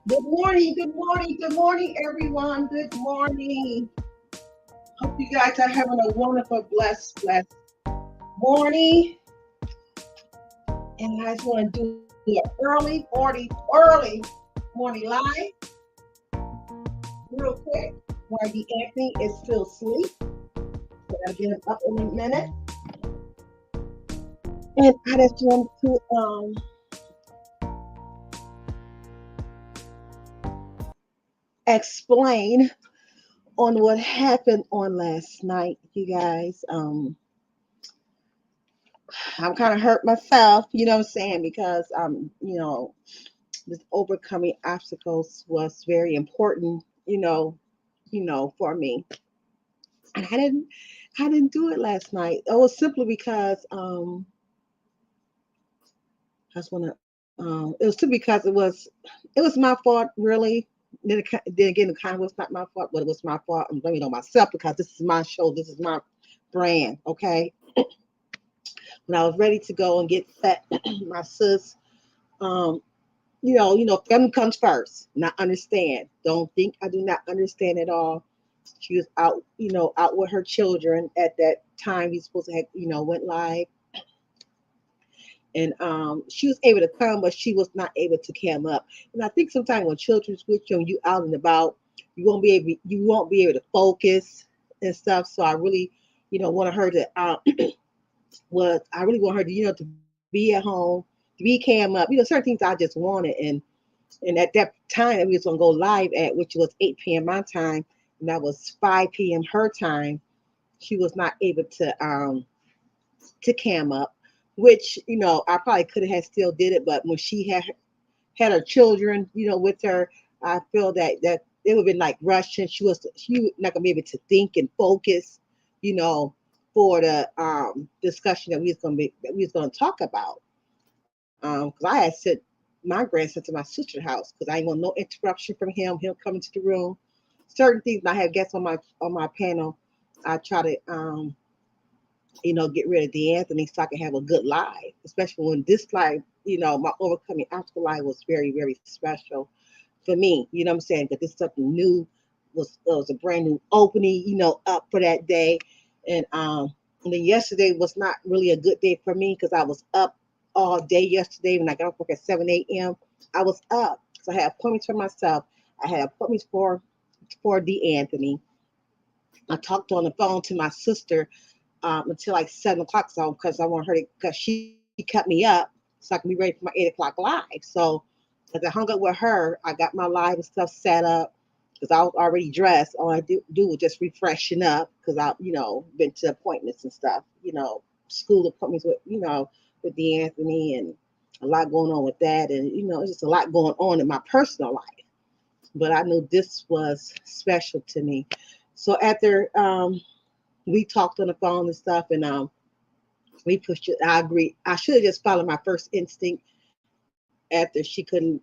Good morning, everyone. Good morning. Hope you guys are having a wonderful, blessed morning. And I just want to do an early morning live real quick while the Anthony is still asleep. So I'll get him up in a minute. And I just want to explain on what happened on last night, you guys. I'm kind of hurt myself, you know what I'm saying, because this overcoming obstacles was very important, for me. And I didn't do it last night. It was simply because I just wanna it was simply because it was my fault really. Then again, it kind of was not my fault, but it was my fault. I'm blaming it on myself because this is my show, this is my brand, okay? When I was ready to go and get set, my sis, um, family comes first. Not understand. Don't think I do not understand at all. She was out, out with her children at that time. We supposed to have, went live, and she was able to come, but she was not able to cam up. And I think sometimes when children's with you and you out and about, you won't be able to focus and stuff. So I really, wanted her to was I really want her to, to be at home, to be cam up, certain things I just wanted. And at that time we was gonna go live at, which was 8 p.m. my time, and that was 5 p.m. her time. She was not able to cam up, which, I probably could have still did it, but when she had her children, with her, I feel that it would have been like rushed, and she was not gonna be able to think and focus, you know, for the discussion that we was gonna talk about. Because I had sent my grandson to my sister's house because I ain't want no interruption from him coming to the room. Certain things I have guests on my panel, I try to get rid of the Anthony so I can have a good live, especially when this live, my overcoming obstacle live was very, very special for me. You know what I'm saying? Because this something new was a brand new opening, up for that day. And then yesterday was not really a good day for me because I was up all day yesterday. When I got off work at 7 a.m., I was up. So I had appointments for myself. I had appointments for the Anthony. I talked on the phone to my sister until like 7 o'clock, so because I want her to, because she cut me up so I can be ready for my 8 o'clock live. So as I hung up with her, I got my live and stuff set up because I was already dressed. All I do was just refreshing up because been to appointments and stuff, school appointments with the Anthony, and a lot going on with that, and it's just a lot going on in my personal life. But I knew this was special to me. So after we talked on the phone and stuff, and we pushed it. I agree. I should have just followed my first instinct after she couldn't,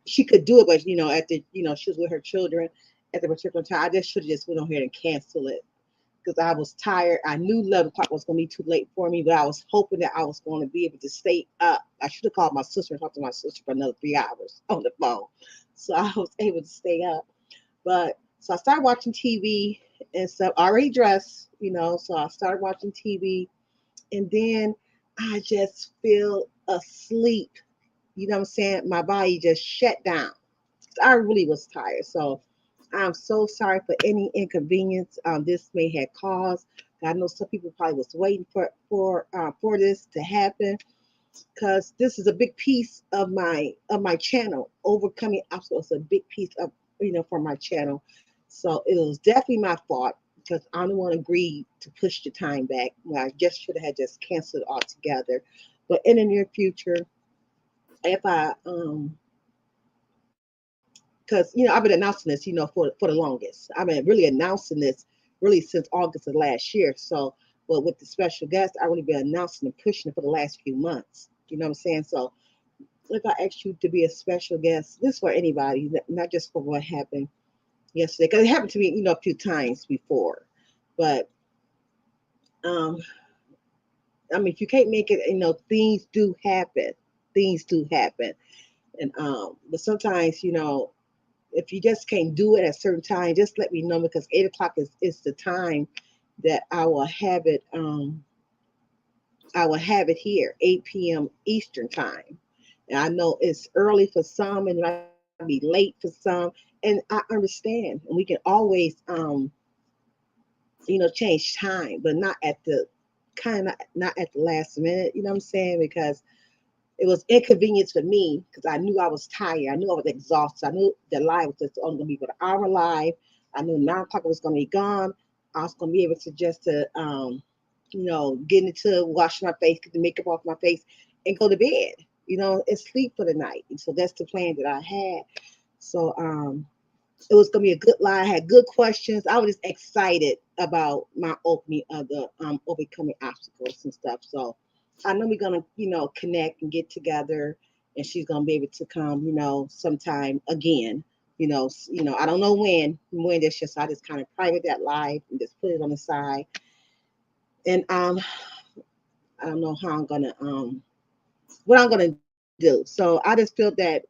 she could do it, but after she was with her children at the particular time, I just should have just went on here and cancel it because I was tired. I knew 11 o'clock was going to be too late for me, but I was hoping that I was going to be able to stay up. I should have called my sister and talked to my sister for another 3 hours on the phone, so I was able to stay up. But so I started watching TV and stuff. Already dressed, so I started watching TV, and then I just feel asleep. You know what I'm saying? My body just shut down. I really was tired. So I'm so sorry for any inconvenience this may have caused. I know some people probably was waiting for this to happen because this is a big piece of my channel. Overcoming obstacles is a big piece of for my channel. So it was definitely my fault because I don't want to agree to push the time back. Well, I just should have had just canceled altogether. But in the near future, if I because I've been announcing this, for the longest. I've been really announcing this really since August of last year. So, but with the special guest, I really been announcing and pushing it for the last few months. You know what I'm saying? So, if I asked you to be a special guest, this for anybody, not just for what happened yesterday, because it happened to me, a few times before. But um, I mean, if you can't make it, things do happen. Things do happen. And but sometimes, if you just can't do it at a certain time, just let me know, because 8 o'clock is the time that I will have it here, 8 p.m. Eastern time. And I know it's early for some and it might be late for some. And I understand. And we can always change time, but not at the kind of not at the last minute, you know what I'm saying? Because it was inconvenience for me because I knew I was tired. I knew I was exhausted. I knew the live was just only going to be for an hour live. I knew 9 o'clock was going to be gone. I was going to be able to just to, get into wash my face, get the makeup off my face, and go to bed, and sleep for the night. And so that's the plan that I had. So it was going to be a good live. I had good questions. I was just excited about my opening of the overcoming obstacles and stuff. So I know we're gonna, connect and get together, and she's gonna be able to come, sometime again. I don't know when this just I just kind of private that live and just put it on the side. And I don't know how I'm gonna what I'm gonna do. So I just feel that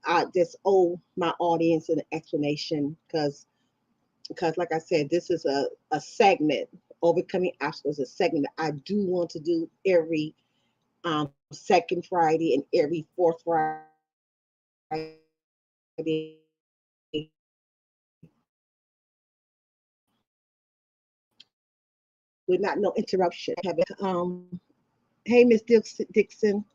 I just owe my audience an explanation because like I said, this is a segment, overcoming obstacles, a segment that I do want to do every second Friday and every fourth Friday with not no interruption. Hey, Miss Dixon.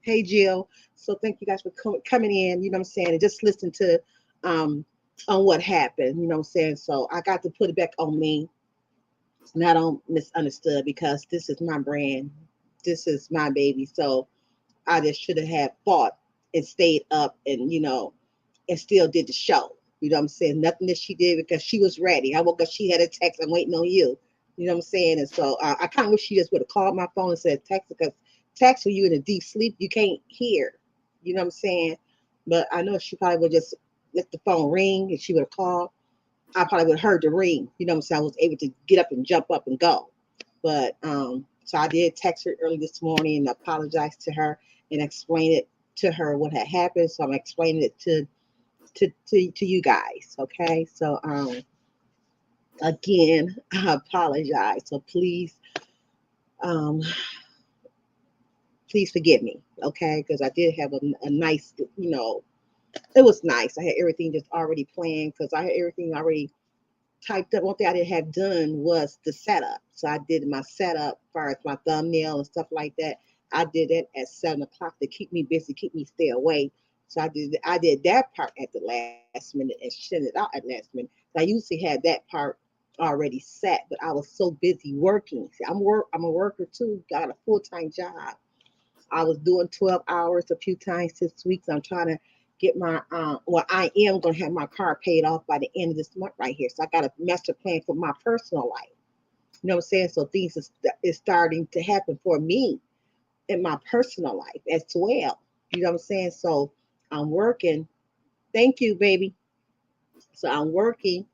Hey, Jill. So thank you guys for coming in. You know what I'm saying, and just listen to um on what happened. You know what I'm saying. So I got to put it back on me, not on misunderstood, because this is my brand. This is my baby. So I just should have had fought and stayed up and still did the show. You know what I'm saying? Nothing that she did because she was ready. I woke up, she had a text, I'm waiting on you. You know what I'm saying? And so I kind of wish she just would have called my phone and said text, because text when you're in a deep sleep, you can't hear. You know what I'm saying? But I know she probably would just let the phone ring and she would have called. I probably would have heard the ring. You know what I'm saying? I was able to get up and jump up and go. But so I did text her early this morning and apologize to her and explain it to her what had happened. So I'm explaining it to you guys. Okay. So again, I apologize. So um please forgive me. Okay, because I did have a nice, it was nice. I had everything just already planned because I had everything already typed up. One thing I didn't have done was the setup. So I did my setup as far as my thumbnail and stuff like that. I did it at 7 o'clock to keep me busy, keep me stay awake. So I did that part at the last minute and sent it out at the last minute. I usually had that part already set, but I was so busy working. See, I'm a worker too, got a full-time job. I was doing 12 hours a few times this week. So I'm trying to get I am going to have my car paid off by the end of this month right here. So I got a master plan for my personal life. You know what I'm saying? So things is starting to happen for me in my personal life as well. You know what I'm saying? So I'm working. Thank you, baby. So I'm working,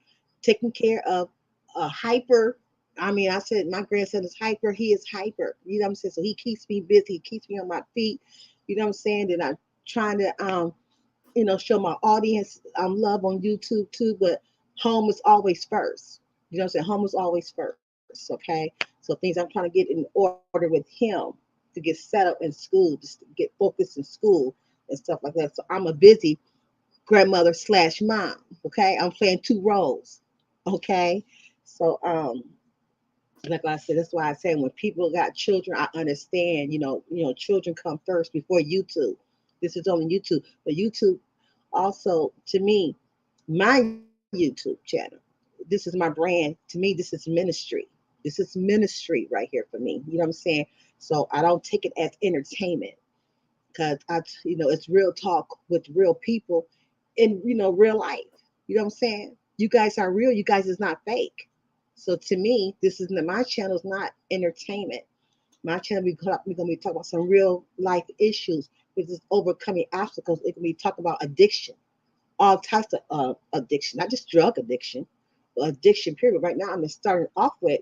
taking care of a hyper. I mean, I said my grandson is hyper. He is hyper. You know what I'm saying? So he keeps me busy. He keeps me on my feet. You know what I'm saying? And I'm trying to, show my audience love on YouTube too. But home is always first. You know what I'm saying? Home is always first. Okay. So things I'm trying to get in order with him to get set up in school, just to get focused in school and stuff like that. So I'm a busy grandmother slash mom. Okay, I'm playing two roles. Okay, so like I said, that's why I say when people got children, I understand. Children come first before YouTube. This is only YouTube, but YouTube also to me, my YouTube channel. This is my brand. To me, this is ministry. This is ministry right here for me. You know what I'm saying? So I don't take it as entertainment because it's real talk with real people in real life. You know what I'm saying? You guys are real. You guys is not fake. So to me, this is my channel is not entertainment. My channel we're gonna be talking about some real life issues, which is overcoming obstacles. It can be talking about addiction, all types of addiction, not just drug addiction, but addiction. Period. Right now, I'm starting off with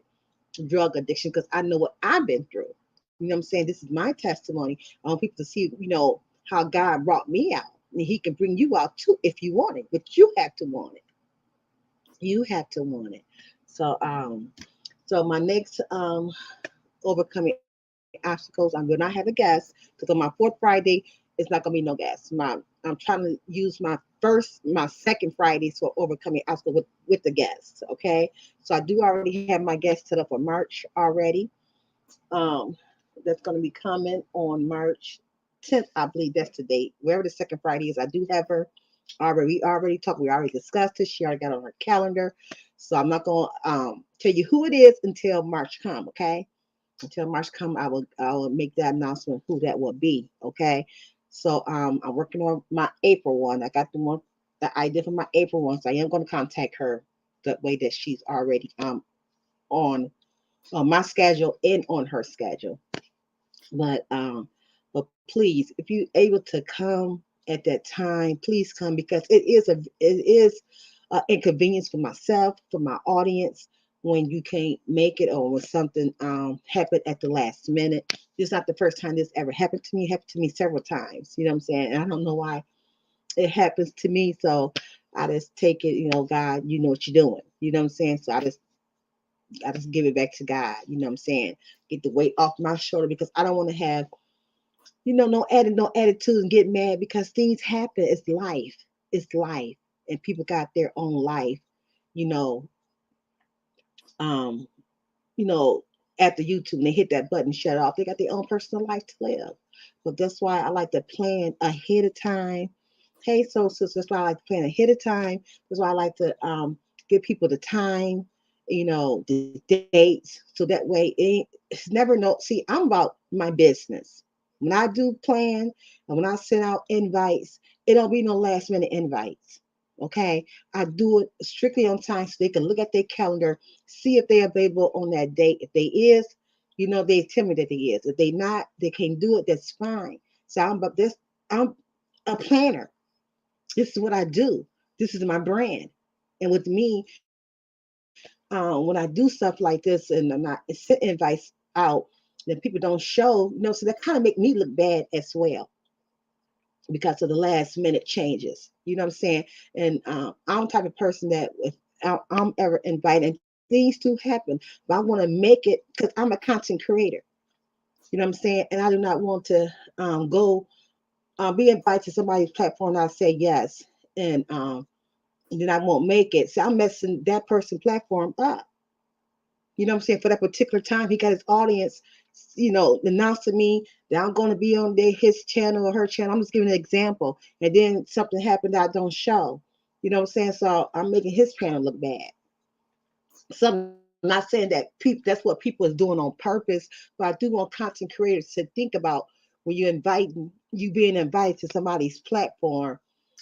drug addiction because I know what I've been through. You know what I'm saying? This is my testimony. I want people to see, how God brought me out. And he can bring you out too if you want it, but you have to want it. You have to want it. So so my next overcoming obstacles, I'm gonna have a guest because on my fourth Friday it's not gonna be no guest. I'm trying to use my second Fridays for overcoming obstacles with the guests. Okay, so I do already have my guest set up for March already. Um, that's gonna be coming on March 10th, I believe that's the date. Wherever the second Friday is, I do have her already. We already talked. We already discussed it. She already got on her calendar. So I'm not gonna tell you who it is until March come. Okay, until March come, I will make that announcement who that will be. Okay, so I'm working on my April one. I got the one that I did for my April one, so I am going to contact her the way that she's already on my schedule and on her schedule. But please, if you're able to come at that time, please come because it is inconvenience for myself, for my audience, when you can't make it or when something happened at the last minute. This is not the first time this ever happened to me. It happened to me several times. You know what I'm saying? And I don't know why it happens to me. So I just take it, God, you know what you're doing. You know what I'm saying? So I just give it back to God. You know what I'm saying? Get the weight off my shoulder because I don't want to have no attitude and get mad because things happen. It's life. It's life. And people got their own life, you know, um, after YouTube and they hit that button, shut off. They got their own personal life to live. But that's why I like to plan ahead of time. Hey, so sisters, that's why I like to plan ahead of time. That's why I like to give people the time, the dates, so that way it's never no. See, I'm about my business. When I do plan and when I send out invites, it don't be no last minute invites. Okay, I do it strictly on time so they can look at their calendar, see if they're available on that date. If they is, they tell me that they is. If they not, they can do it. That's fine. So I'm but this. I'm a planner. This is what I do. This is my brand. And with me, when I do stuff like this and I'm not send invites out, then people don't show, so that kind of make me look bad as well because of the last minute changes. You know what I'm saying? And I'm the type of person that if I'm ever invited, and things do happen, but I want to make it because I'm a content creator. You know what I'm saying? And I do not want to go be invited to somebody's platform and I say yes. And then I won't make it. So I'm messing that person's platform up. You know what I'm saying? For that particular time, he got his audience, announcing me that I'm going to be on his channel or her channel. I'm just giving an example. And then something happened that I don't show. You know what I'm saying? So I'm making his channel look bad. So I'm not saying that that's what people is doing on purpose, but I do want content creators to think about when you being invited to somebody's platform,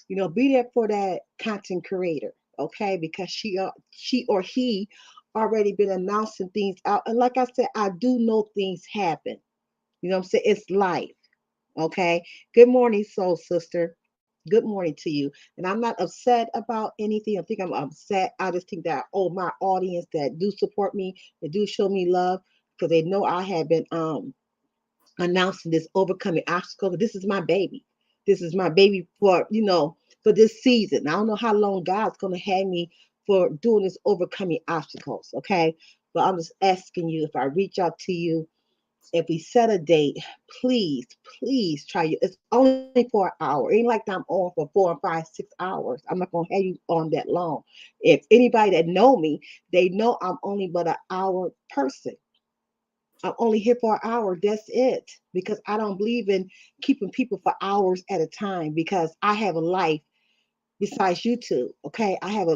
be there for that content creator, okay? Because she or he already been announcing things out. And like I said, I do know things happen. You know what I'm saying? It's life. Okay. Good morning, soul sister. Good morning to you. And I'm not upset about anything. I think I'm upset. I just think that my audience that do support me, that do show me love, because they know I have been announcing this overcoming obstacle. This is my baby. This is my baby for this season. I don't know how long God's gonna have me for doing this overcoming obstacles. Okay. But I'm just asking you if I reach out to you, if we set a date, please, please try you. It's only for an hour. It ain't like I'm on for 4 and 5, 6 hours. I'm not gonna have you on that long. If anybody that know me, they know I'm only but an hour person. I'm only here for an hour. That's it. Because I don't believe in keeping people for hours at a time because I have a life besides YouTube. Okay. I have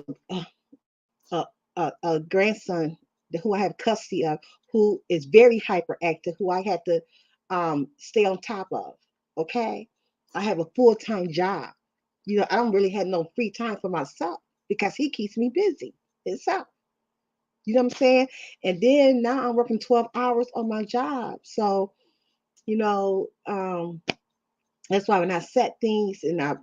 a grandson who I have custody of who is very hyperactive, who I had to stay on top of. Okay. I have a full-time job. I don't really have no free time for myself because he keeps me busy himself. You know what I'm saying? And then now I'm working 12 hours on my job. So, you know, um, that's why when I set things and I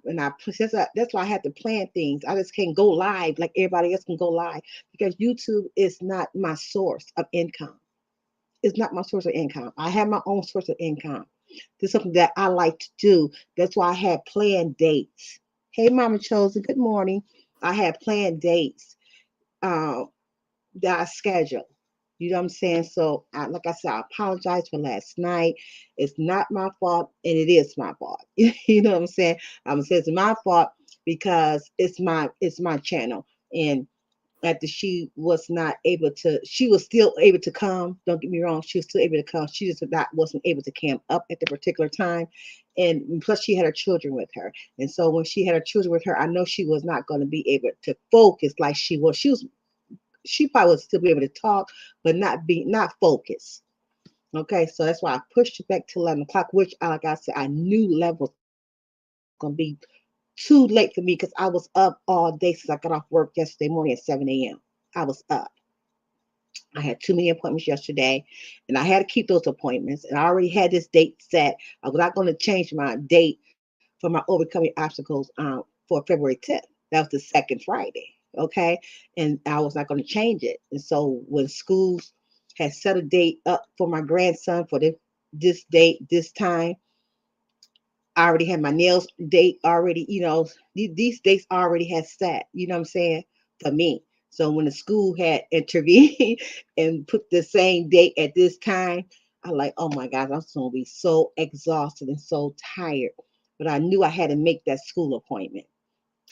push, that's why I had to plan things. I just can't go live like everybody else can go live because YouTube is not my source of income. It's not my source of income. I have my own source of income. This is something that I like to do. That's why I had planned dates. Hey, Mama Chosen, good morning. I had planned dates uh, that I scheduled. You know what I'm saying? So, like I said, I apologize for last night. It's not my fault, and it is my fault. You know what I'm saying? I'm gonna say it's my fault because it's my channel, and after she was not able to, she was still able to come. Don't get me wrong, she was still able to come. She just not wasn't able to camp up at the particular time, and plus she had her children with her. And so when she had her children with her, I know she was not going to be able to focus like she was. She probably would still be able to talk, but not focus. Okay, so that's why I pushed it back to 11 o'clock, which, like I said, I knew 11 was gonna be too late for me because I was up all day since I got off work yesterday morning at 7 a.m. I was up. I had too many appointments yesterday, and I had to keep those appointments. And I already had this date set. I was not going to change my date for my overcoming obstacles for February 10th. That was the second Friday. Okay, and I was not going to change it. And so when schools had set a date up for my grandson for this date, this time, I already had my nails date already, these dates already had set, you know what I'm saying, for me. So when the school had intervened and put the same date at this time, I like, oh my gosh, I'm gonna be so exhausted and so tired. But I knew I had to make that school appointment.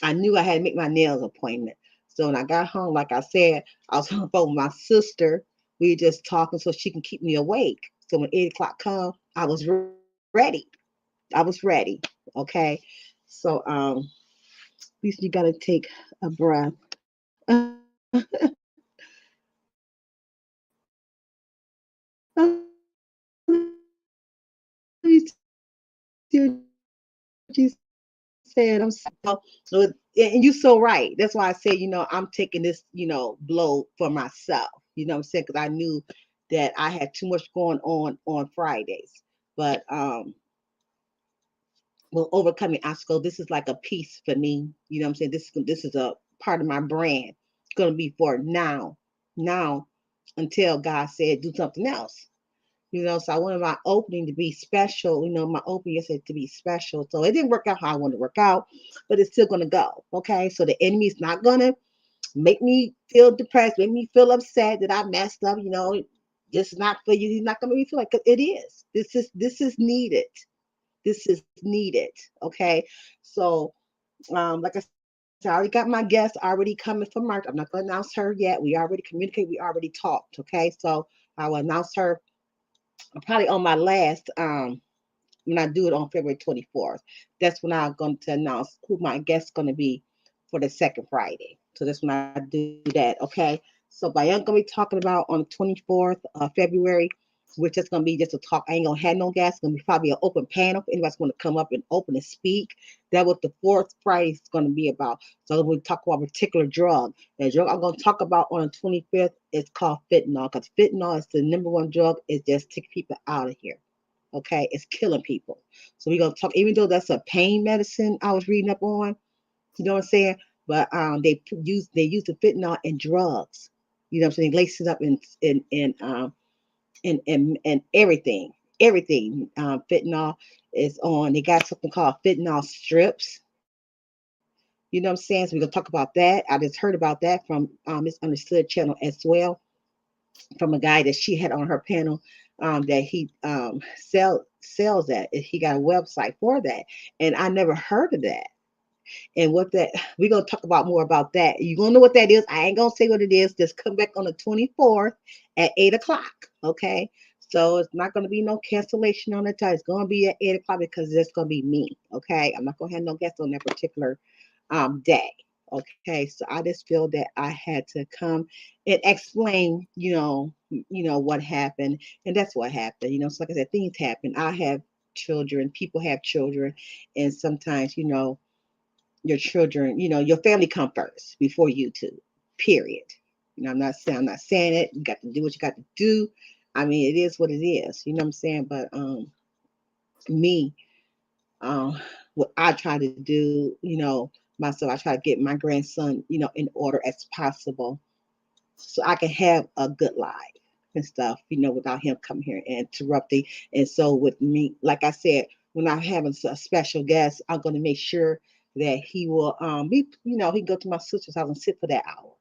I knew I had to make my nails appointment. So when I got home, like I said, I was on the phone with my sister. We were just talking so she can keep me awake. So when 8 o'clock come, I was ready. I was ready. Okay. So at least you gotta take a breath. Let me see what you said. I'm sorry. And you're so right. That's why I say, I'm taking this, blow for myself. You know what I'm saying? Because I knew that I had too much going on Fridays. But well, overcoming obstacle, this is like a piece for me. You know what I'm saying? This is a part of my brand. It's gonna be for now, until God said do something else. So I wanted my opening to be special. My opening yesterday to be special. So it didn't work out how I wanted to work out, but it's still gonna go. Okay, so the enemy's not gonna make me feel depressed, make me feel upset that I messed up. This is not for you. He's not gonna make me feel like it is. This is needed. This is needed. Okay. So, like I said, I already got my guest already coming for March. I'm not going to announce her yet. We already communicated. We already talked. Okay. So I will announce her probably on my last, when I do it on February 24th. That's when I'm going to announce who my guest's going to be for the second Friday. So that's when I do that. Okay. So what I'm going to be talking about on the 24th of February, which is going to be just a talk. I ain't going to have no guests. It's going to be probably an open panel. If anybody's going to come up and open and speak, that what the fourth Friday is going to be about. So we'll talk about a particular drug. The drug I'm going to talk about on the 25th is called fentanyl, because fentanyl is the number one drug. It just takes people out of here. Okay, it's killing people. So we're gonna talk, even though that's a pain medicine I was reading up on, you know what I'm saying? But they use the fentanyl in drugs. You know what I'm saying? They lace it up in everything. Everything. Fentanyl is on. They got something called fentanyl strips. You know what I'm saying? So we're gonna talk about that. I just heard about that from Misunderstood channel as well, from a guy that she had on her panel, that he sells that. He got a website for that, and I never heard of that. And what that, we're gonna talk about more about that. You gonna know what that is. I ain't gonna say what it is. Just come back on the 24th at 8 o'clock. Okay. So it's not gonna be no cancellation on the time. It's gonna be at 8 o'clock because it's gonna be me. Okay. I'm not gonna have no guests on that particular day. Okay. So I just feel that I had to come and explain, what happened. And that's what happened. So like I said, things happen. I have children, people have children, and sometimes, your children, your family come first before you two. Period. I'm not saying it. You got to do what you got to do. I mean, it is what it is. You know what I'm saying? But me, um, what I try to do, myself, I try to get my grandson, in order as possible, so I can have a good life. and stuff, without him coming here and interrupting. And so with me, like I said, when I'm having a special guest, I'm going to make sure that he will be, he go to my sister's house and sit for that hour.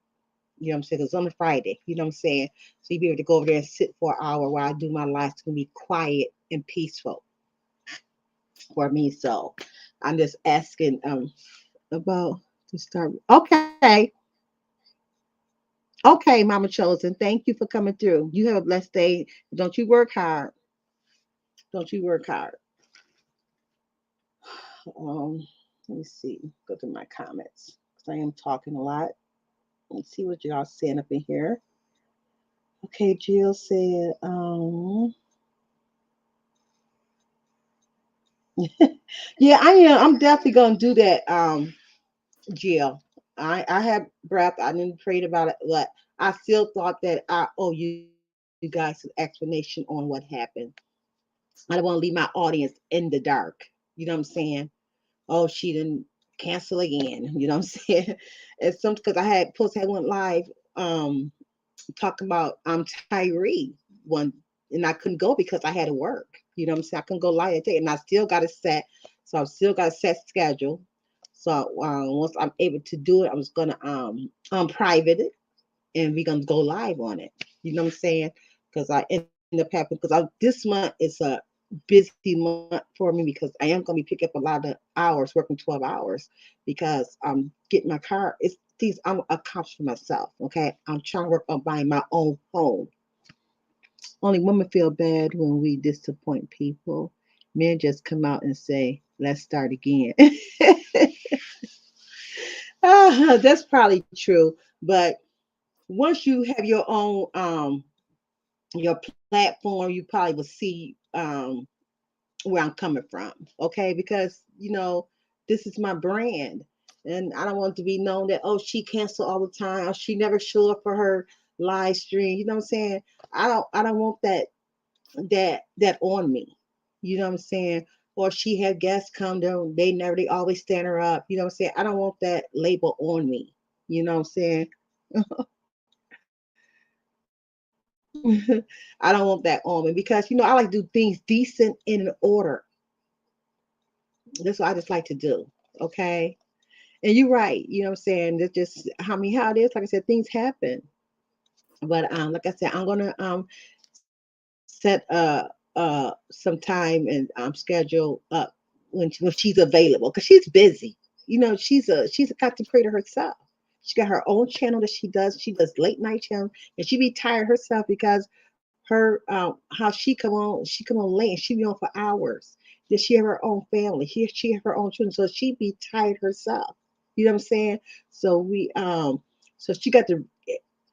You know what I'm saying? It's on a Friday. You know what I'm saying? So you be able to go over there and sit for an hour while I do my life. It's gonna be quiet and peaceful for me. So I'm just asking about to start. Okay. Okay, Mama Chosen. Thank you for coming through. You have a blessed day. Don't you work hard. Don't you work hard. Um, Let me see. Go to my comments. Because I am talking a lot. Let's see what y'all saying up in here. Okay, Jill said, yeah, I am. I'm definitely gonna do that, Jill. I have breath. I didn't pray about it, but I still thought that I owe you guys an explanation on what happened. I don't want to leave my audience in the dark. You know what I'm saying? Oh, she didn't cancel again. You know what I'm saying? It's some because I had post had went live talking about Tyree one, and I couldn't go because I had to work. You know what I'm saying? I couldn't go live that day, and I still got a set. So I've still got a set schedule. So once I'm able to do it, I was gonna private it, and we're gonna go live on it. You know what I'm saying? Because I end up having because this month is a busy month for me because I am gonna be picking up a lot of hours, working 12 hours, because I'm getting my car. It's things I'm accomplishing myself. Okay, I'm trying to work on buying my own home. Only women feel bad when we disappoint people. Men just come out and say, "Let's start again." That's probably true, but once you have your platform, you probably will see where I'm coming from. Okay, because this is my brand, and I don't want to be known that she cancel all the time, or she never show up for her live stream. You know what I'm saying? I don't want that on me. You know what I'm saying? Or she had guests come to they always stand her up. You know what I'm saying? I don't want that label on me. You know what I'm saying? I don't want that on me because I like to do things decent and in order. That's what I just like to do. Okay. And you're right. You know what I'm saying? That's just how it is. Like I said, things happen. But like I said, I'm gonna set some time and schedule up when she's available because she's busy. She's a content creator herself. She got her own channel that she does. She does late night channel, and she be tired herself because her how she come on late and she be on for hours. Then she have her own family. She have her own children, so she be tired herself. You know what I'm saying? So so she got to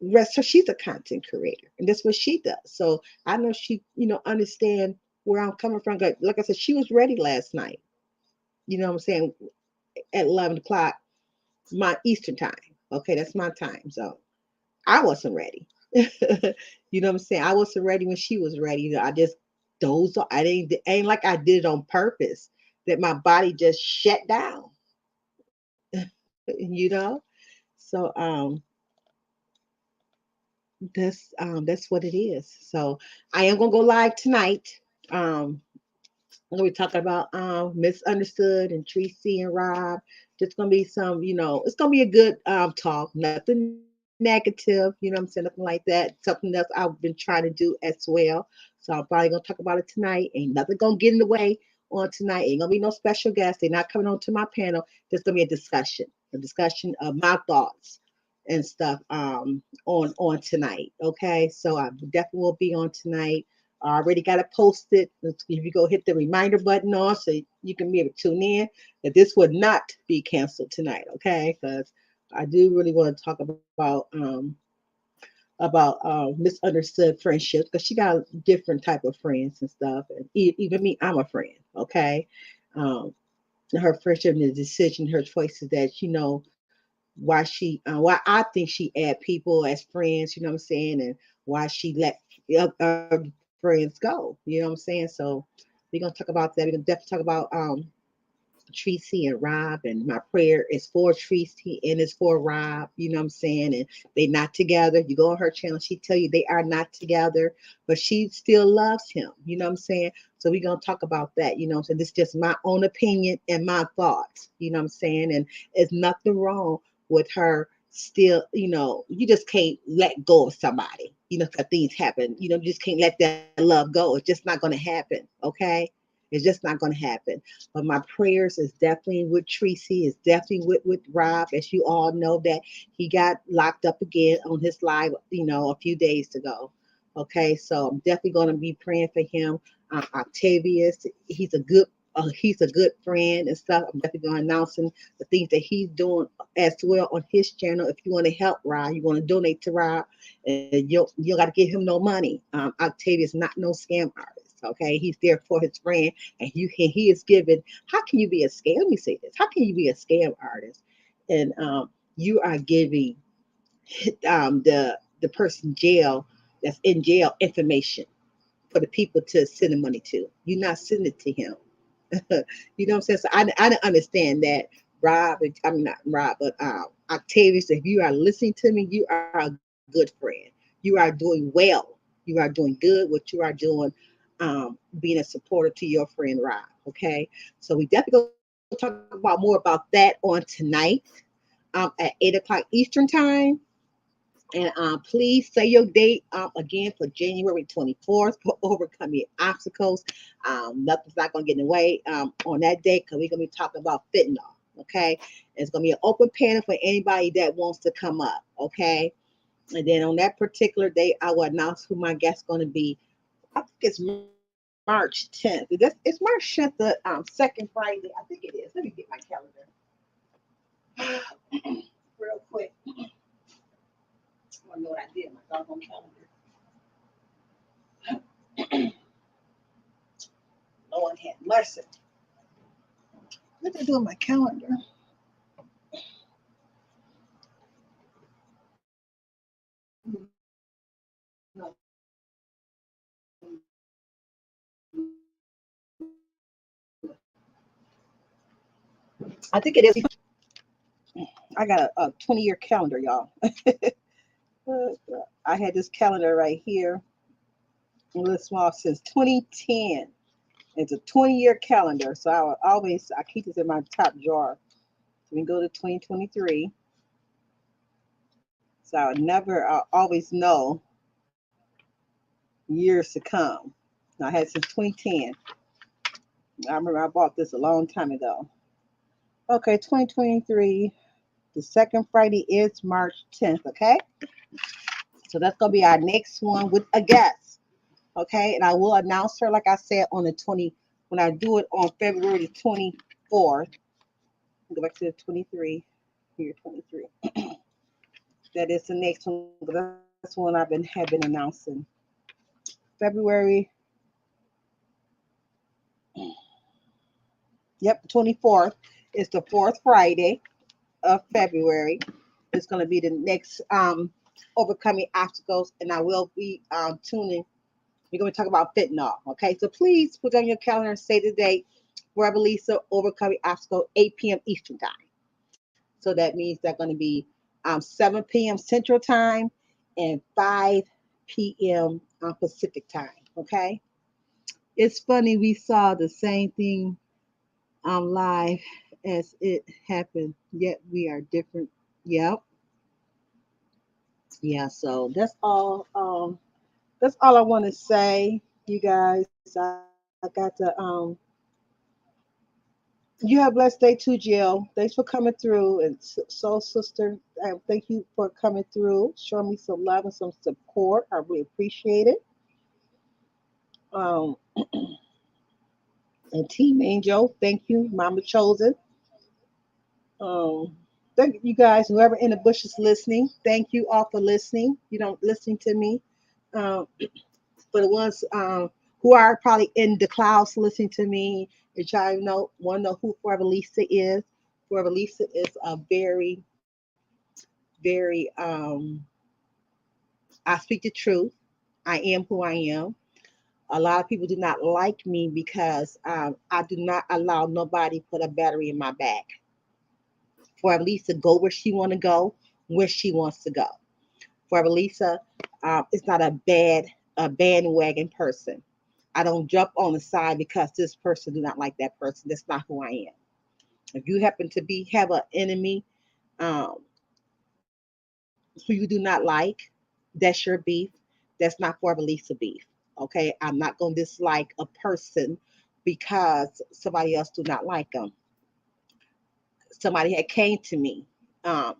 rest. So she's a content creator, and that's what she does. So I know she understand where I'm coming from. Like I said, she was ready last night. You know what I'm saying? At 11 o'clock, my Eastern time. Okay, that's my time. So I wasn't ready. You know what I'm saying? I wasn't ready when she was ready. I just dozed off. I didn't ain't like I did it on purpose. That my body just shut down. you know. So that's what it is. So I am gonna go live tonight. We're gonna be talking about misunderstood and Tracy and Rob. Just gonna be some, it's gonna be a good talk. Nothing negative, you know what I'm saying, nothing like that. Something else I've been trying to do as well. So I'm probably gonna talk about it tonight. Ain't nothing gonna get in the way on tonight. Ain't gonna be no special guests. They're not coming on to my panel. There's gonna be a discussion of my thoughts and stuff on tonight. Okay, so I definitely will be on tonight. I already got it posted. If you go hit the reminder button on so you can be able to tune in that this would not be canceled tonight, okay? Because I do really want to talk about misunderstood friendships because she got different type of friends and stuff. And even me, I'm a friend, okay? Um, her friendship and the decision, her choices that why I think she add people as friends, you know what I'm saying, and why she let friends go, you know what I'm saying. So we're gonna talk about that. We're gonna definitely talk about Tracy and Rob, and my prayer is for Tracy and it's for Rob. You know what I'm saying? And they not together. You go on her channel, she tell you they are not together, but she still loves him. You know what I'm saying? So we're gonna talk about that. You know what I'm saying? This is just my own opinion and my thoughts. You know what I'm saying? And it's nothing wrong with her still, you just can't let go of somebody, because things happen. You just can't let that love go. It's just not going to happen. Okay. It's just not going to happen. But my prayers is definitely with Tracy, is definitely with Rob. As you all know, that he got locked up again on his live, a few days ago. Okay. So I'm definitely going to be praying for him. Octavius, he's a good friend and stuff. I'm definitely going to announcing the things that he's doing as well on his channel. If you want to help Rob, you want to donate to Rob, and you got to give him no money. Octavius not no scam artist. Okay, he's there for his friend, and he is giving. How can you be a scam? Let me say this. How can you be a scam artist and you are giving the person jail that's in jail information for the people to send the money to? You're not sending it to him. You know what I'm saying? So I didn't understand that. Rob, I mean not Rob, but Octavius, if you are listening to me, you are a good friend. You are doing well. You are doing good. What you are doing, being a supporter to your friend Rob. Okay, so we definitely gonna talk about more about that on tonight, at 8 o'clock Eastern time. And please say your date again for January 24th for overcoming obstacles. Nothing's not going to get in the way on that day, because we're going to be talking about fentanyl. Okay. It's going to be an open panel for anybody that wants to come up. Okay. And then on that particular day, I will announce who my guest is going to be. I think it's March 10th. It's March 10th, the second Friday. I think it is. Let me get my calendar real quick. I don't know what I did. My doggone calendar. Lord have mercy. What did I do with my calendar? I think it is. I got a 20-year calendar, y'all. I had this calendar right here, a little small, since 2010. It's a 20-year calendar, so I keep this in my top drawer. So we go to 2023. So I'll always know years to come. I had since 2010. I remember I bought this a long time ago. Okay, 2023. The second Friday is March 10th. Okay, so that's gonna be our next one with a guest. Okay, and I will announce her, like I said, on the 20, when I do it on February the 24th. Go back to the 23. Here, 23. That is the next one. That's one have been announcing. February. Yep, 24th is the fourth Friday of February. It's going to be the next overcoming obstacles, and I will be tuning. We're going to talk about fentanyl. Okay, so please put on your calendar and say the date. Lisa overcoming obstacle 8 p.m. Eastern time. So that means they're going to be 7 p.m. Central time and 5 p.m. Pacific time. Okay, it's funny, we saw the same thing live as it happened, yet we are different. Yep. Yeah, so that's all I want to say, you guys. I got to you have a blessed day too, Jill. Thanks for coming through. And so, sister, thank you for coming through, showing me some love and some support. I really appreciate it. Um, and Team Angel, thank you, Mama Chosen. Um, thank you guys, whoever in the bush is listening. Thank you all for listening. You don't listening to me. Um, for the ones who are probably in the clouds listening to me, and try to want to know who Forever Lisa is. Forever Lisa is a very, very I speak the truth. I am who I am. A lot of people do not like me because I do not allow nobody put a battery in my back for Lisa go where she want to go, where she wants to go. For Lisa, it's not a bandwagon person. I don't jump on the side because this person do not like that person. That's not who I am. If you happen to be have an enemy um, who you do not like, that's your beef. That's not for Lisa beef. Okay, I'm not gonna dislike a person because somebody else do not like them. Somebody had came to me um,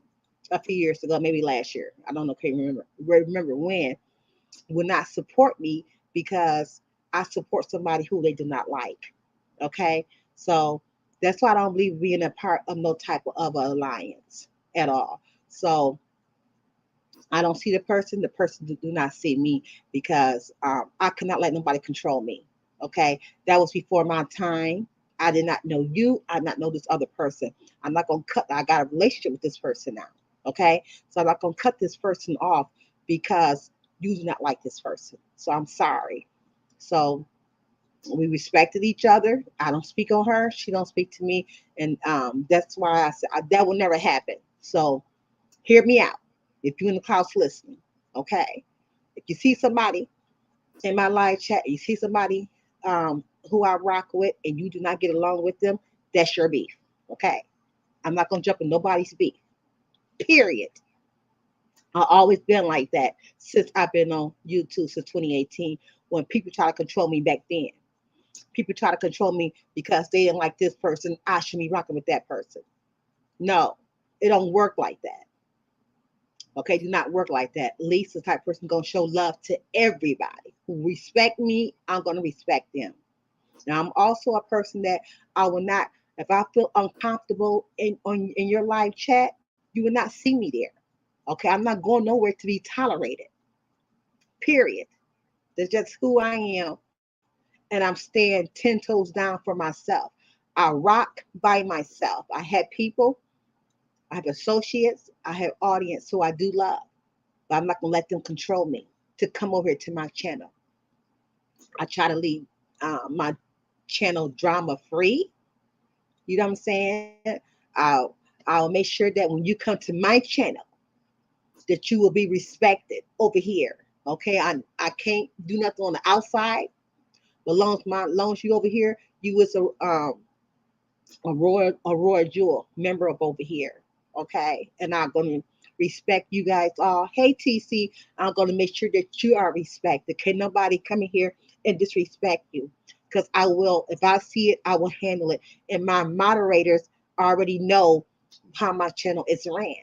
a few years ago, maybe last year. I don't know, can't remember when. Will not support me because I support somebody who they do not like. Okay, so that's why I don't believe being a part of no type of alliance at all. So I don't see the person do not see me because I cannot let nobody control me. Okay, that was before my time. I did not know you. I did not know this other person. I'm not gonna cut. I got a relationship with this person now. Okay, so I'm not gonna cut this person off because you do not like this person. So I'm sorry. So we respected each other. I don't speak on her. She don't speak to me, and that's why I said that will never happen. So hear me out. If you're in the class listening, okay. If you see somebody in my live chat, you see somebody who I rock with, and you do not get along with them, that's your beef. Okay. I'm not gonna jump in nobody's beef. Period. I've always been like that since I've been on YouTube since 2018. When people try to control me back then, people try to control me because they didn't like this person. I should be rocking with that person. No, it don't work like that. Okay, do not work like that. Lisa type of person gonna show love to everybody who respect me. I'm gonna respect them. Now I'm also a person that I will not. If I feel uncomfortable in your live chat, you will not see me there. Okay, I'm not going nowhere to be tolerated. Period. That's just who I am, and I'm staying 10 toes down for myself. I rock by myself. I have people, I have associates, I have audience who I do love, but I'm not gonna let them control me to come over here to my channel. I try to leave my channel drama free. You know what I'm saying? I'll make sure that when you come to my channel, that you will be respected over here. Okay, I can't do nothing on the outside, but long as you over here, you is a royal jewel member of over here. Okay, and I'm gonna respect you guys all. Hey TC, I'm gonna make sure that you are respected. Can nobody come in here and disrespect you? Because I will, if I see it, I will handle it. And my moderators already know how my channel is ran.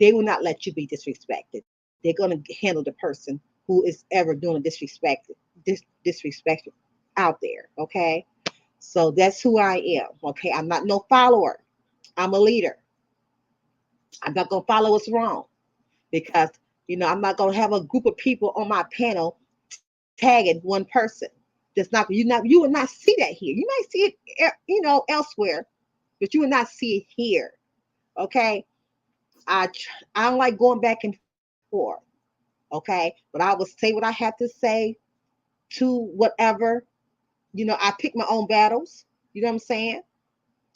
They will not let you be disrespected. They're gonna handle the person who is ever doing disrespect out there. Okay, so that's who I am. Okay, I'm not no follower. I'm a leader. I'm not gonna follow what's wrong because I'm not gonna have a group of people on my panel tagging one person. That's you will not see that here. You might see it elsewhere, but you will not see it here. Okay, I don't like going back and forth. Okay, but I will say what I have to say to whatever. I pick my own battles. You know what I'm saying?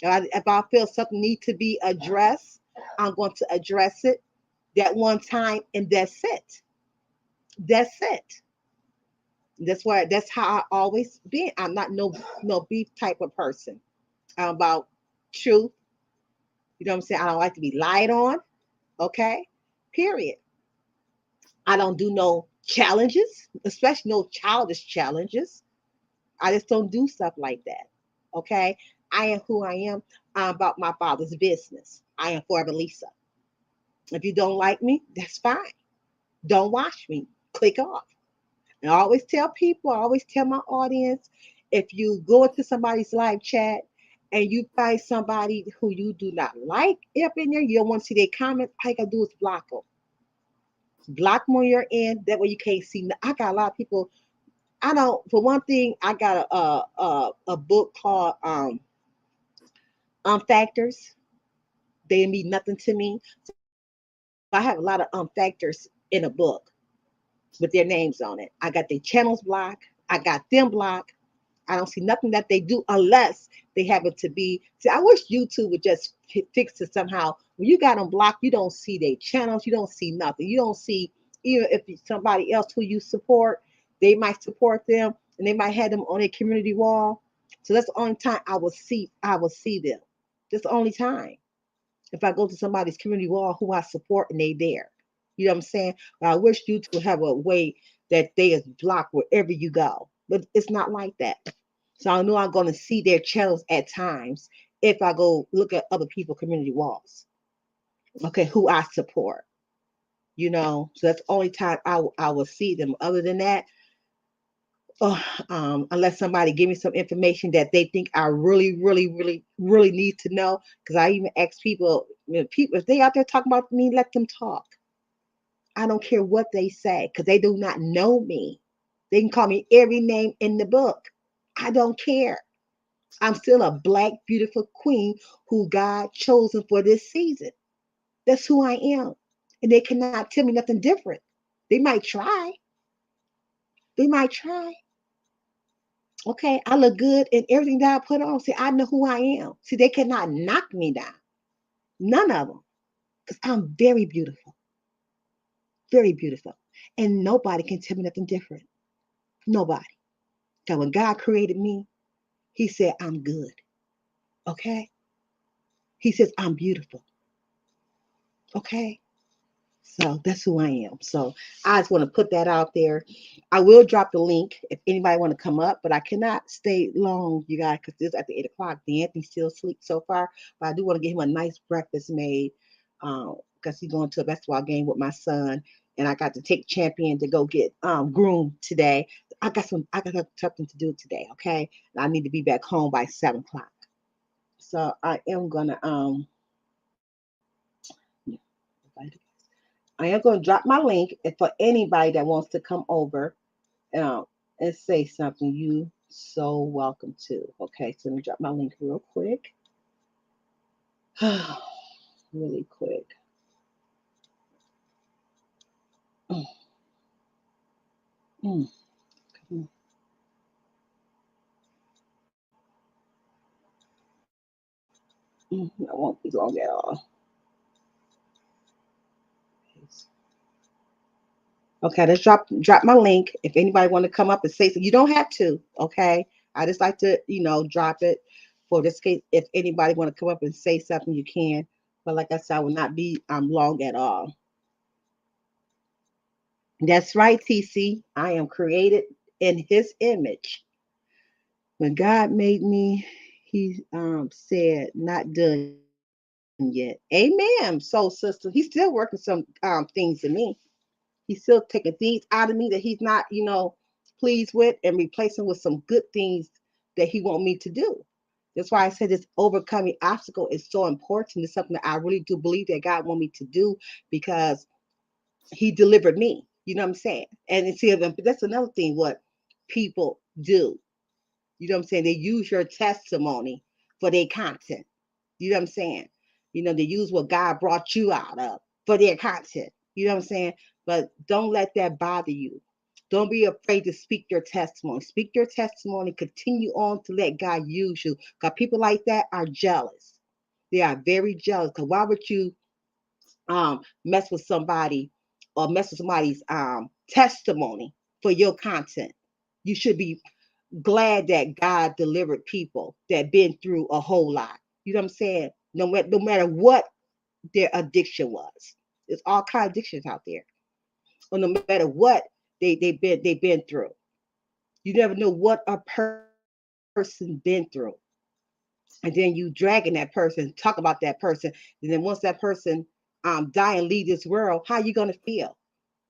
If I feel something need to be addressed, I'm going to address it that one time, and that's it. That's it. That's how I always been. I'm not no beef type of person. I'm about truth. You know what I'm saying? I don't like to be lied on. Okay. Period. I don't do no challenges, especially no childish challenges. I just don't do stuff like that. Okay. I am who I am. I'm about my father's business. I am Forever Lisa. If you don't like me, that's fine. Don't watch me. Click off. And I always tell people, I always tell my audience, if you go into somebody's live chat and you find somebody who you do not like up in there, you don't want to see their comments, all you gotta do is block them. Block them on your end. That way you can't see. I got a lot of people. I don't. For one thing, I got a book called Factors. They mean nothing to me. So I have a lot of factors in a book with their names on it. I got their channels blocked. I got them blocked. I don't see nothing that they do unless they happen to be. See, I wish YouTube would just fix it somehow. When you got them blocked, you don't see their channels. You don't see nothing. You don't see, even if it's somebody else who you support, they might support them and they might have them on a community wall. So that's the only time I will see them. That's the only time. If I go to somebody's community wall who I support and they there. You know what I'm saying? But I wish YouTube would have a way that they is blocked wherever you go. But it's not like that. So I know I'm going to see their channels at times if I go look at other people community walls. Okay, who I support. So that's the only time I will see them. Other than that, oh, unless somebody give me some information that they think I really, really, really, really need to know. Because I even ask people, people if they out there talking about me, let them talk. I don't care what they say because they do not know me. They can call me every name in the book. I don't care. I'm still a black, beautiful queen who God chosen for this season. That's who I am. And they cannot tell me nothing different. They might try. They might try. Okay, I look good in everything that I put on. See, I know who I am. See, they cannot knock me down. None of them. Because I'm very beautiful. Very beautiful. And nobody can tell me nothing different. Nobody. Because when God created me, He said, I'm good. Okay? He says, I'm beautiful. Okay? So that's who I am. So I just want to put that out there. I will drop the link if anybody want to come up, but I cannot stay long, you guys, because this is at the 8 o'clock. The Anthony's still asleep so far, but I do want to get him a nice breakfast made because he's going to a basketball game with my son, and I got to take Champion to go get groomed today. I got something to do today. Okay, and I need to be back home by 7 o'clock. So I am gonna I am going to drop my link for anybody that wants to come over and say something. You so welcome to. Okay, so let me drop my link real quick. Really quick. Mm, mm, mm, I won't be long at all. Okay, let's drop my link. If anybody want to come up and say something, you don't have to. Okay, I just like to drop it for this case. If anybody want to come up and say something, you can. But like I said, I will not be long at all. That's right, TC. I am created in His image. When God made me, He said, "Not done yet." Amen. So, sister, He's still working some things in me. He's still taking things out of me that He's not, pleased with, and replacing with some good things that He want me to do. That's why I said this overcoming obstacle is so important. It's something that I really do believe that God want me to do because He delivered me. You know what I'm saying? And see, that's another thing what people do. You know what I'm saying? They use your testimony for their content. You know what I'm saying? They use what God brought you out of for their content. You know what I'm saying? But don't let that bother you. Don't be afraid to speak your testimony. Speak your testimony. Continue on to let God use you. Because people like that are jealous. They are very jealous. Because why would you mess with somebody or mess with somebody's testimony for your content? You should be glad that God delivered people that been through a whole lot. You know what I'm saying? No matter what their addiction was. There's all kind of addictions out there. Or no matter what they've been through. You never know what a person been through. And then you dragging that person, talk about that person, and then once that person die and leave this world, how you gonna feel?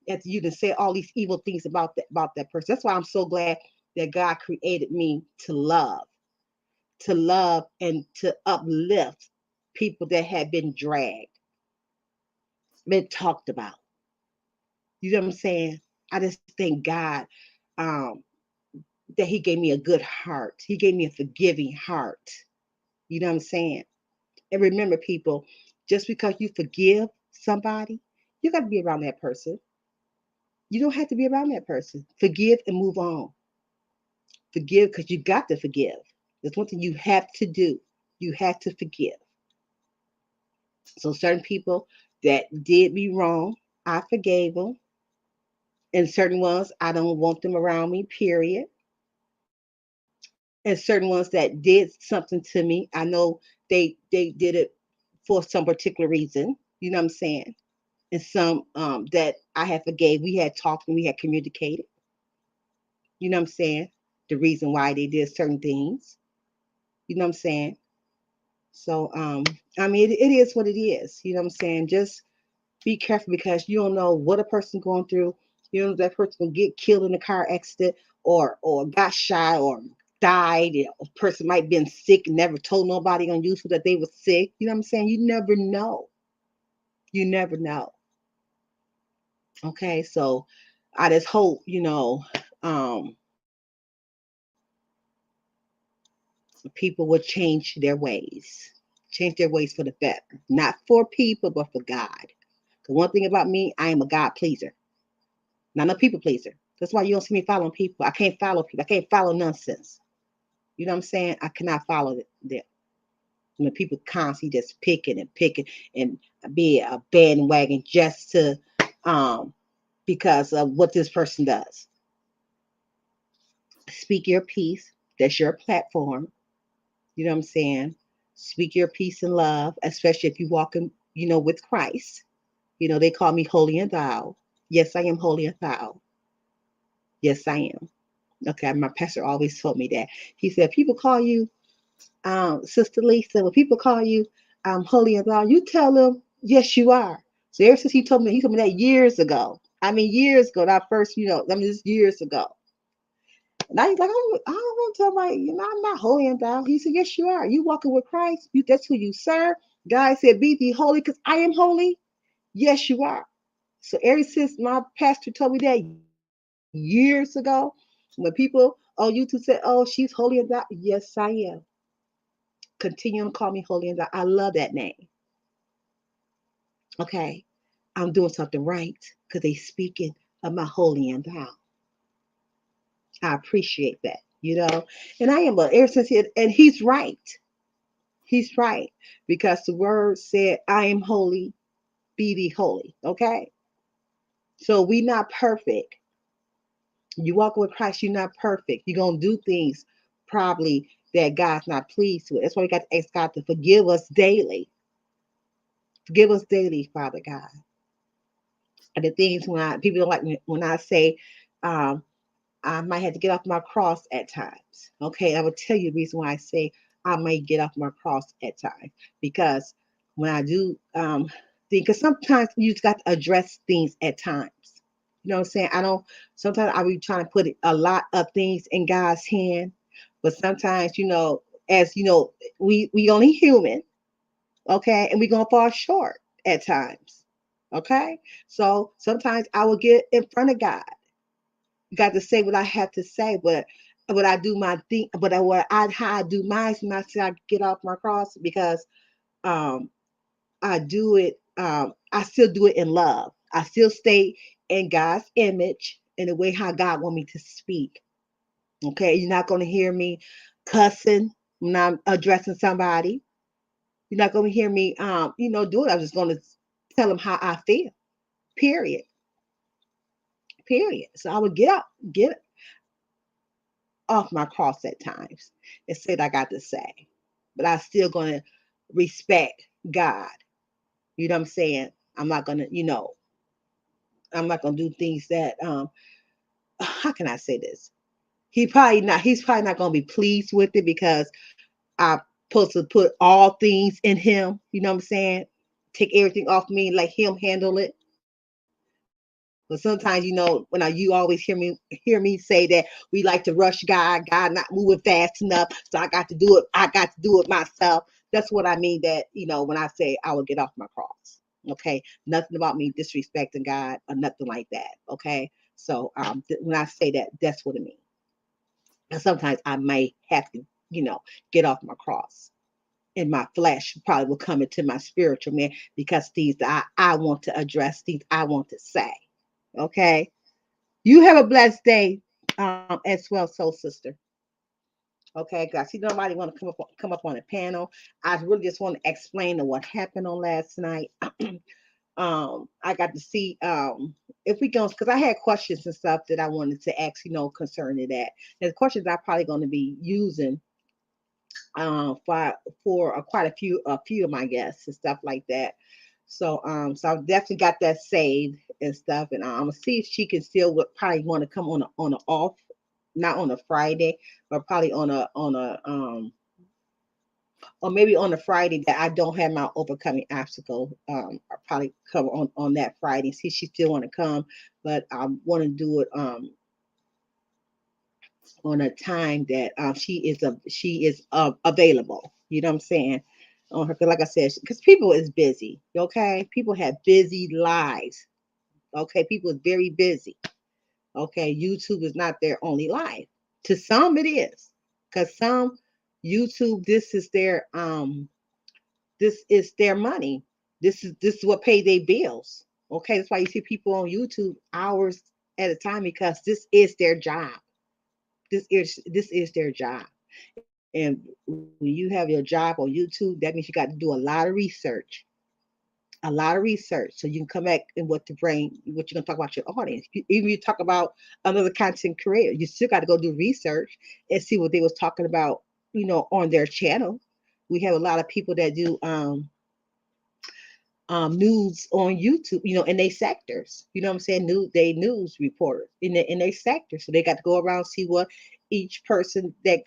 After you to say all these evil things about that person. That's why I'm so glad that God created me to love and to uplift people that had been dragged, been talked about. You know what I'm saying? I just thank God um, that He gave me a good heart. He gave me a forgiving heart. You know what I'm saying? And remember, people, just because you forgive somebody, you got to be around that person. You don't have to be around that person. Forgive and move on. Forgive because you got to forgive. That's one thing you have to do. You have to forgive. So certain people that did me wrong, I forgave them. And certain ones, I don't want them around me, period. And certain ones that did something to me, I know they did it for some particular reason. You know what I'm saying? And some that I had forgave. We had talked and we had communicated. You know what I'm saying? The reason why they did certain things. You know what I'm saying? So I mean it is what it is. You know what I'm saying? Just be careful because you don't know what a person's going through. You don't know if that person gonna get killed in a car accident or got shot or died. A person might have been sick and never told nobody on YouTube that they were sick. You know what I'm saying? You never know. You never know. Okay, so I just hope, um, people will change their ways. Change their ways for the better. Not for people, but for God. The one thing about me, I am a God pleaser. Not a people pleaser. That's why you don't see me following people. I can't follow people. I can't follow nonsense. You know what I'm saying? I cannot follow them. When people constantly just picking and be a bandwagon just to because of what this person does. Speak your piece. That's your platform. You know what I'm saying? Speak your peace and love, especially if you walk in, with Christ. They call me holy and thou. Yes, I am holy and thou. Yes, I am. Okay, my pastor always told me that. He said, people call you, Sister Lisa, when people call you holy and thou, you tell them, yes, you are. So ever since he told me that years ago. I mean, years ago, that first, this years ago. Now he's like, I don't want to tell my, I'm not holy and thou. He said, yes, you are. You walking with Christ. That's who you serve. God said, be thee holy because I am holy. Yes, you are. So ever since my pastor told me that years ago, when people on YouTube said, oh, she's holy and thou. Yes, I am. Continue to call me holy and thou. I love that name. Okay. I'm doing something right because they speaking of my holy and thou. I appreciate that. And I am, ever since and he's right. He's right. Because the word said, I am holy, be thee holy. Okay. So we not perfect. You walk with Christ, you're not perfect. You're going to do things probably that God's not pleased with. That's why we got to ask God to forgive us daily. Forgive us daily, Father God. And the things people don't like when I say, um, I might have to get off my cross at times. Okay, I will tell you the reason why I say I might get off my cross at times because when I do because sometimes you just got to address things at times. You know what I'm saying? I don't. Sometimes I be trying to put a lot of things in God's hand, but sometimes as we only human, okay, and we gonna fall short at times. Okay, so sometimes I will get in front of God got to say what I have to say, but what I do my thing, but what I how I do mine, and I say I get off my cross because um I do it. I still do it in love. I still stay in God's image in the way how God want me to speak. Okay, you're not going to hear me cussing when I'm addressing somebody. You're not going to hear me, do it. I'm just going to tell them how I feel. Period. Period. So I would get off my cross at times and say what I got to say. But I still gonna respect God. You know what I'm saying? I'm not gonna, I'm not gonna do things that how can I say this? He's probably not gonna be pleased with it because I'm supposed to put all things in him, you know what I'm saying? Take everything off me, let him handle it. But sometimes, when you always hear me say that we like to rush God not moving fast enough, so I got to do it. I got to do it myself. That's what I mean. That when I say I will get off my cross. Okay, nothing about me disrespecting God or nothing like that. Okay, so when I say that, that's what it means. And sometimes I may have to, get off my cross. And my flesh probably will come into my spiritual man because these I want to address, these I want to say. Okay. You have a blessed day as well, soul sister. Okay, because I see nobody want to come up on a panel. I really just want to explain to what happened on last night. I got to see if we go because I had questions and stuff that I wanted to ask, concerning that. There's questions I'm probably going to be using for quite a few of my guests and stuff like that. So I've definitely got that saved and stuff, and I'm gonna see if she can still would probably want to come on a off, not on a Friday, but probably on a or maybe on a Friday that I don't have my overcoming obstacle. I'll probably come on that Friday. See if she still want to come, but I want to do it on a time that she is available. You know what I'm saying? On her, 'cause like I said, because people is busy. Okay, people have busy lives. Okay, people is very busy. Okay, YouTube is not their only life. To some, it is, because some YouTube this is their money. This is what pay their bills. Okay, that's why you see people on YouTube hours at a time because this is their job. This is their job. And when you have your job on YouTube, that means you got to do a lot of research, so you can come back and what you're gonna talk about your audience. Even you talk about another content creator, you still got to go do research and see what they was talking about, on their channel. We have a lot of people that do news on YouTube, in their sectors. You know what I'm saying? News reporters in their sector. So they got to go around see what each person that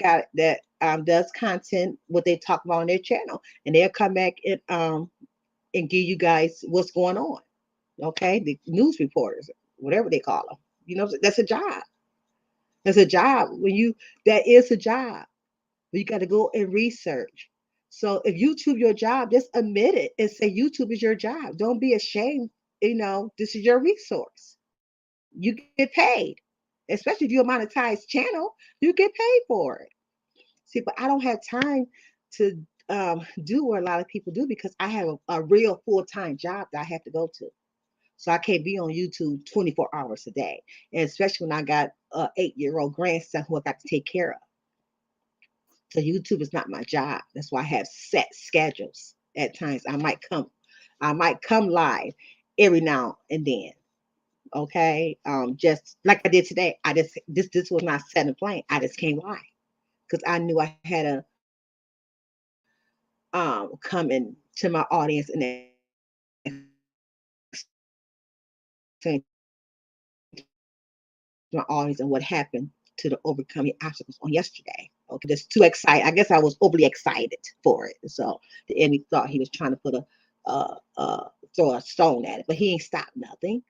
does content, what they talk about on their channel, and they'll come back and give you guys what's going on. Okay, the news reporters, whatever they call them. That's a job. That's a job. That is a job. You got to go and research. So if YouTube your job, just admit it and say YouTube is your job. Don't be ashamed. This is your resource. You get paid, especially if you're a monetized channel. You get paid for it. See, but I don't have time to do what a lot of people do because I have a real full-time job that I have to go to. So I can't be on YouTube 24 hours a day, and especially when I got a 8-year-old grandson who I got to take care of. So YouTube is not my job. That's why I have set schedules. At times I might come live every now and then. Okay. Just like I did today. This was not set and plain. I just came live because I knew I had to come into my audience and explain my audience and what happened to the overcoming obstacles on yesterday. Okay, just too excited. I guess I was overly excited for it. So the enemy thought he was trying to put throw a stone at it, but he ain't stopped nothing.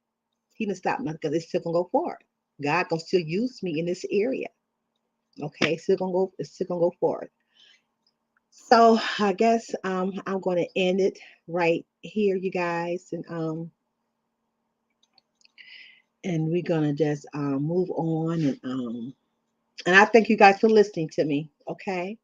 He didn't stop nothing because it's still gonna go forward. God gonna still use me in this area. Okay, it's still gonna go forward. So I guess I'm gonna end it right here, you guys, and we're gonna just move on and I thank you guys for listening to me. Okay.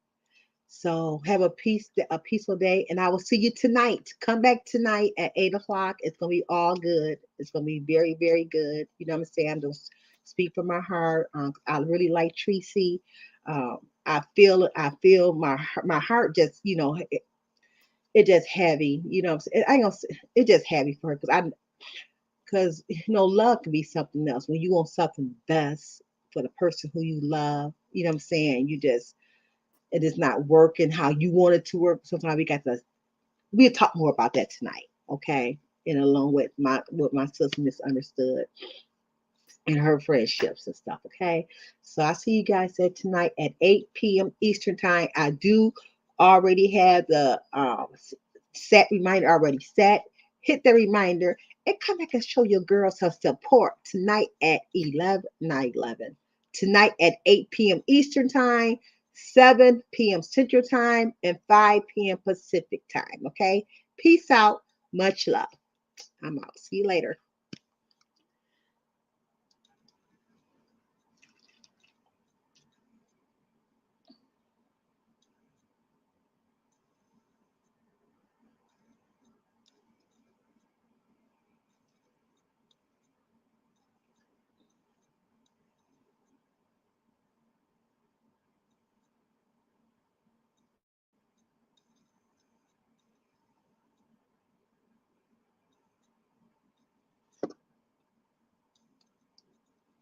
So have a peaceful day, and I will see you tonight. Come back tonight at 8 o'clock. It's gonna be all good. It's gonna be very, very good. You know what I'm saying? I'm just speak from my heart. I really like Tracy. I feel my heart just it just heavy. You know what I'm saying? I ain't gonna say, it just heavy for her because love can be something else. When you want something best for the person who you love, you know what I'm saying? It is not working how you want it to work. Sometimes we'll talk more about that tonight, okay? And along with my sister misunderstood and her friendships and stuff, okay? So I see you guys at tonight at 8 p.m. Eastern time. I do already have the set reminder already set. Hit the reminder and come back and show your girls some support tonight at 11 tonight at 8 p.m. Eastern time, 7 p.m. Central time, and 5 p.m. Pacific time. Okay. Peace out. Much love. I'm out. See you later.